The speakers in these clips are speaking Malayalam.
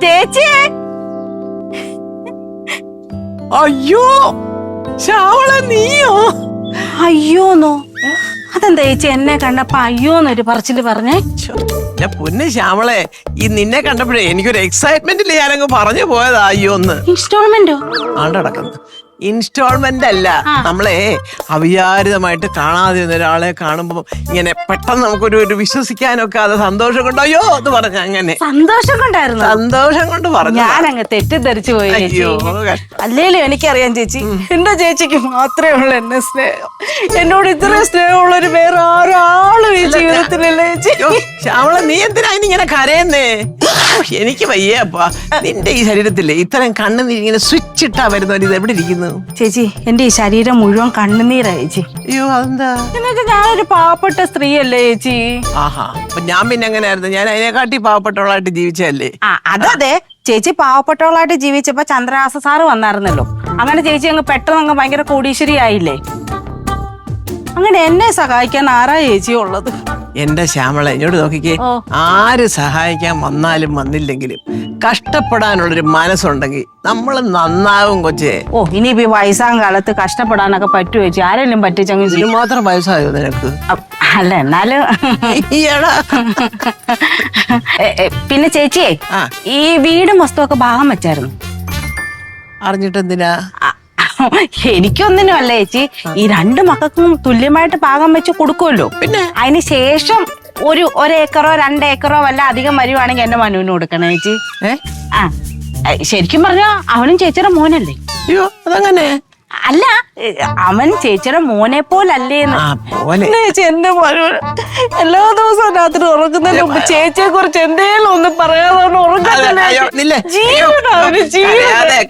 ചേച്ചി. അയ്യോ ശ്യാമള നീയോ? അയ്യോന്നോ? അതെന്താ ചേച്ചി എന്നെ കണ്ടപ്പോ അയ്യോന്നൊരു പറച്ചില് പറഞ്ഞേ? പൊന്ന് ശ്യാമളെ, ഈ നിന്നെ കണ്ടപ്പോഴേ എനിക്കൊരു എക്സൈറ്റ്മെന്റിൽ ഞാനങ്ങ് പറഞ്ഞു പോയതാ അയ്യോന്ന്. ഇൻസ്റ്റാൾമെന്റോ? ആണ്ടടക്കുന്നു. ഇൻസ്റ്റാൾമെന്റ് അല്ല, നമ്മളെ അവിചാരിതമായിട്ട് കാണാതിരുന്ന ഒരാളെ കാണുമ്പോ ഇങ്ങനെ പെട്ടെന്ന് നമുക്കൊരു വിശ്വസിക്കാനൊക്കെ അത് സന്തോഷം കൊണ്ട് അയ്യോ എന്ന് പറഞ്ഞ അങ്ങനെ സന്തോഷം കൊണ്ടായിരുന്നു. സന്തോഷം കൊണ്ട് പറഞ്ഞു. ഞാനങ്ങ് തെറ്റിദ്ധരിച്ചു പോയി ചേച്ചി. അയ്യോ അല്ലേലും എനിക്കറിയാം ചേച്ചി, എന്റെ ചേച്ചിക്ക് മാത്രമേ ഉള്ളൂ എന്നെ സ്നേഹം. എന്നോട് ഇത്രയും സ്നേഹമുള്ളൊരു വേറെ ആരാളും ഈ ജീവിതത്തിലല്ലേ ചേച്ചി. ശ്യാമള നീ എന്തിനാ ഇങ്ങനെ കരയുന്നേ? എനിക്ക് വയ്യപ്പാ. നിന്റെ ഈ ശരീരത്തില്ലേ ഇത്രയും കണ്ണുനീരിങ്ങനെ സ്വിച്ച് ഇട്ടാ വരുന്നവർ ഇത് എവിടെ ഇരിക്കുന്നു? ചേച്ചി എന്റെ ഈ ശരീരം മുഴുവൻ കണ്ണുനീരാ ചേച്ചി. അയ്യോ അതെന്താ? എന്നുവെച്ചാ ഞാനൊരു പാവപ്പെട്ട സ്ത്രീയല്ലേ ചേച്ചി. ആഹാ, അപ്പൊ ഞാൻ പിന്നെ എങ്ങനെയായിരുന്നു? ഞാൻ അതിനെക്കാട്ടി പാവപ്പെട്ടവളായിട്ട് ജീവിച്ചല്ലേ? അതെ, ചേച്ചി പാവപ്പെട്ടവളായിട്ട് ജീവിച്ചപ്പോ ചന്ദ്രഹാസ സാറ് വന്നായിരുന്നല്ലോ. അങ്ങനെ ചേച്ചി അങ്ങ് പെട്ടെന്ന് അങ്ങ് ഭയങ്കര കോടീശ്വരി ആയില്ലേ. അങ്ങനെ എന്നെ സഹായിക്കാൻ ആരാ ചേച്ചി ഉള്ളത്? എന്റെ ശ്യാമള എന്നോട് നോക്കിക്കേ, ആര് സഹായിക്കാൻ വന്നാലും വന്നില്ലെങ്കിലും കഷ്ടപ്പെടാനുള്ളൊരു മനസ്സുണ്ടെങ്കിൽ നമ്മൾ നന്നാവും കൊച്ചേ. ഇനിയിപ്പോ വയസ്സാം കാലത്ത് കഷ്ടപ്പെടാനൊക്കെ പറ്റുമോ ചേച്ചി? ആരെങ്കിലും പറ്റിച്ചങ്ങ് ഇത് മാത്രം വയസ്സായോ നിനക്ക്? അല്ല എന്നാലും പിന്നെ ചേച്ചിയെ ഈ വീടും വസ്തുവൊക്കെ ഭാഗം വെച്ചായിരുന്നു. അറിഞ്ഞിട്ടെന്തിനാ? എനിക്കൊന്നിനും അല്ല ചേച്ചി, ഈ രണ്ട് മക്കൾക്കും തുല്യമായിട്ട് ഭാഗം വെച്ച് കൊടുക്കുമല്ലോ. പിന്നെ അതിന് ശേഷം ഒരു ഏക്കറോ 2 ഏക്കറോ വല്ല അധികം വരുവാണെങ്കിൽ എന്റെ മനുവിന് കൊടുക്കണം ചേച്ചി. ശരിക്കും പറഞ്ഞാ അവനും ചേച്ചിയുടെ മോനല്ലേ? അയ്യോ അതങ്ങനെ അല്ല, അവൻ ചേച്ചിയുടെ മോനെ പോലല്ലേന്ന്. ചേച്ചി എന്റെ മോനോട് എല്ലാ ദിവസവും രാത്രി ഉറങ്ങുന്നതിന് മുമ്പ് ചേച്ചിയെ കുറിച്ച് എന്തേലും ഒന്ന് പറയാതെ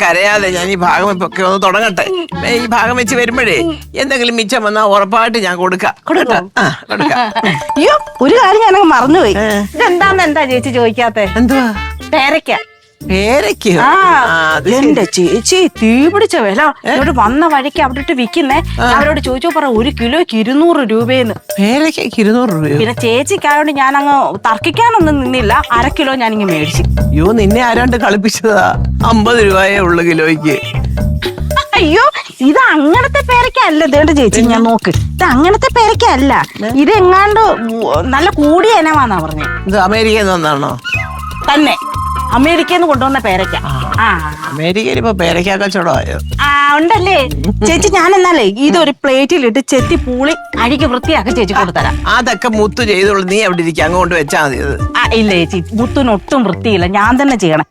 കരയാതെ. ഞാൻ ഈ ഭാഗം ഒക്കെ ഒന്ന് തുടങ്ങട്ടെ. ഈ ഭാഗം വെച്ച് വരുമ്പോഴേ എന്തെങ്കിലും മിച്ചം വന്നാ ഉറപ്പായിട്ട് ഞാൻ കൊടുക്കാം. അയ്യോ ഒരു കാര്യം ഞാനങ്ങ് മറന്നുപോയി. എന്താ ചേച്ചി ചോദിക്കാത്തെ? എന്തുവാ? പേരയ്ക്ക. പേരയ്ക്ക്? എന്റെ ചേച്ചി തീ പിടിച്ച വില. ഇവിടെ വന്ന വഴിക്ക് അവിടെ ഇട്ട് വിൽക്കുന്നേ. അവരോട് ചോദിച്ചു പറ 1 കിലോയ്ക്ക് 200 രൂപയെന്ന്. പേരയ്ക്ക് 200 രൂപ? പിന്നെ ചേച്ചിക്കായോണ്ട് ഞാൻ അങ്ങ് തർക്കിക്കാനൊന്നും നിന്നില്ല. 1/2 കിലോ ഞാനിങ്ങ് മേടിച്ചു. അയ്യോ നിന്നെ ആരാണ്ട് കളിപ്പിച്ചതാ. 50 രൂപയേ ഉള്ളു കിലോയ്ക്ക്. അയ്യോ ഇത് അങ്ങനത്തെ പേരയ്ക്കല്ല. ഇതേണ്ട ചേച്ചി ഞാൻ നോക്ക്, ഇത് അങ്ങനത്തെ പേരയ്ക്കല്ല. ഇത് എങ്ങാണ്ട് നല്ല കൂടിയ ഇനമാന്നാ പറഞ്ഞേ. ഇത് അമേരിക്കയിൽ നിന്നാണോ? തന്നെ അമേരിക്കയിൽ നിന്ന് കൊണ്ടുവന്ന പേരയ്ക്ക. അമേരിക്കയിൽ ഇപ്പൊ പേരയ്ക്ക കച്ചവടമായോ? ഉണ്ടല്ലേ ചേച്ചി. ഞാൻ എന്നാലേ ഇതൊരു പ്ലേറ്റിലിട്ട് ചെത്തി പൂളി അഴിക്ക് വൃത്തിയാക്കി ചേച്ചി കൊടുത്തരാം. അതൊക്കെ മുത്തു ചെയ്തോളൂ, നീ അവിടെ ഇരിക്കും, അങ്ങോട്ട് വെച്ചാ മതി. ഇല്ല ചേച്ചി, മുത്തിനൊട്ടും വൃത്തിയില്ല. ഞാൻ തന്നെ ചെയ്യണം.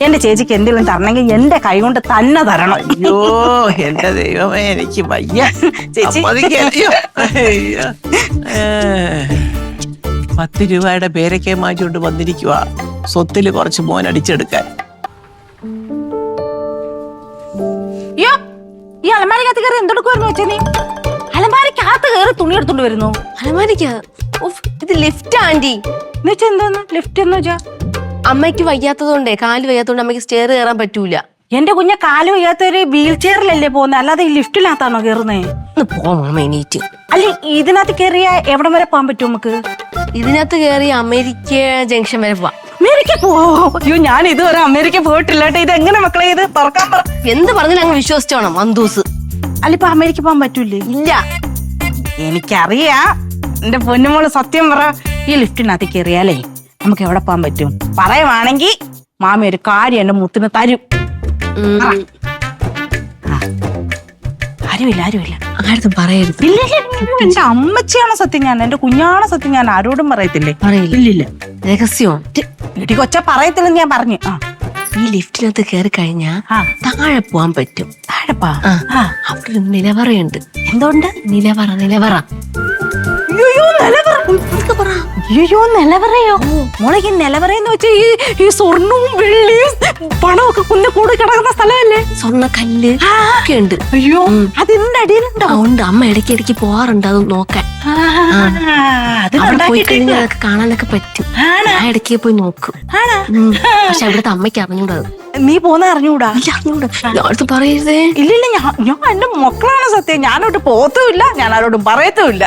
എന്റെ ചേച്ചിക്ക് എന്തെങ്കിലും തരണമെങ്കിൽ എന്റെ കൈ കൊണ്ട് തന്നെ തരണം. അയ്യോ എന്റെ ദൈവമേ, എനിക്ക് വയ്യ ചേച്ചി. 10 രൂപയുടെ പേരയ്ക്ക മാറ്റിക്കൊണ്ട് വന്നിരിക്കുക സ്വത്തില് കുറച്ച് മോൻ അടിച്ചെടുക്കാൻ. അയ്യോ ഈ അലമാരിക്കകത്ത് കയറി എന്തെടുക്കുവായിരുന്നു വെച്ചാ നീ? അലമാരിക്കകത്ത് കയറി തുണി എടുത്തോണ്ട് വരുന്നു. ഇത് ലിഫ്റ്റ് ആന്റി. എന്നുവെച്ചാ എന്താന്ന് ലിഫ്റ്റ് എന്ന് വെച്ചാ? അമ്മയ്ക്ക് വയ്യാത്തതുകൊണ്ടേ, കാല് വയ്യാത്തതുകൊണ്ട് അമ്മയ്ക്ക് സ്റ്റെയർ കയറാൻ പറ്റൂല. എന്റെ കുഞ്ഞെ കാല് വയ്യാത്തൊരു വീൽ ചെയറിലല്ലേ പോകുന്നത്, അല്ലാതെ ഈ ലിഫ്റ്റിനകത്താണോ കയറുന്നേ? എണീറ്റ്. അല്ലെ ഇതിനകത്ത് കയറിയ എവിടം വരെ പോകാൻ പറ്റും നമുക്ക്? ഇതിനകത്ത് കയറി അമേരിക്ക ജംഗ്ഷൻ വരെ പോവാം. അമേരിക്ക പോവോ? അയ്യോ ഞാൻ ഇതുവരെ അമേരിക്ക പോയിട്ടില്ല കേട്ടോ. ഇത് എങ്ങനെ മക്കളെ ഇത് പറക്കാൻ പറ? എന്ത് പറഞ്ഞാലും അങ്ങ് വിശ്വസിച്ചോണം അന്തൂസ്. അല്ല ഇപ്പൊ അമേരിക്ക പോകാൻ പറ്റൂലേ? ഇല്ല എനിക്കറിയാം എന്റെ പൊന്നുമോള്. സത്യം പറ, ഈ ലിഫ്റ്റിനകത്ത് കയറിയാലേ നമുക്ക് എവിടെ പോകാൻ പറ്റും? പറയുവാണെങ്കിൽ മാമി ഒരു കാര്യം എന്റെ മുത്തിന് തരും. ആരുമില്ല ആരും പറയരുത്. ഇല്ല എന്റെ അമ്മച്ചിയാണ് സത്യം, ഞാൻ എന്റെ കുഞ്ഞാണ് സത്യം, ഞാൻ ആരോടും പറയത്തില്ലേ. ഇല്ലില്ല രഹസ്യം. ഇടി കൊച്ച പറയത്തില്ലെന്ന് ഞാൻ പറഞ്ഞു. ഈ ലിഫ്റ്റിനകത്ത് കയറി കഴിഞ്ഞാ താഴെ പോവാൻ പറ്റും. താഴെ പോവാ? അവിടെ ഒരു നിലവറയുണ്ട്. എന്തുകൊണ്ട്? നിലവറ. അയ്യോ നിലവറയോ? മോളെ നിലവറയെന്ന് വെച്ചാ ഈ സ്വർണവും വെള്ളിയും പണമൊക്കെ കൂടി കിടക്കുന്ന സ്ഥലമല്ലേ? സ്വർണ്ണക്കല്ല് ഒക്കെ ഉണ്ട്. അയ്യോ അതിന്റെ അടിയിലുണ്ടോ? ഉണ്ട്. അമ്മ ഇടയ്ക്ക് പോവാറുണ്ട് അത് നോക്കാൻ. അവിടെ പോയി കഴിഞ്ഞാൽ അതൊക്കെ കാണാനൊക്കെ പറ്റും. ഞാൻ ഇടയ്ക്ക് പോയി നോക്കും. പക്ഷെ അവിടുത്തെ അമ്മയ്ക്ക് അറിഞ്ഞൂടാ. നീ പോന്ന അറിഞ്ഞൂടാ? ഞാനടുത്ത് പറയരുതേ. ഇല്ലില്ല, ഞാൻ എന്റെ മക്കളാണ് സത്യം. ഞാനോട്ട് പോത്തുമില്ല, ഞാൻ ആരോടും പറയത്തുമില്ല.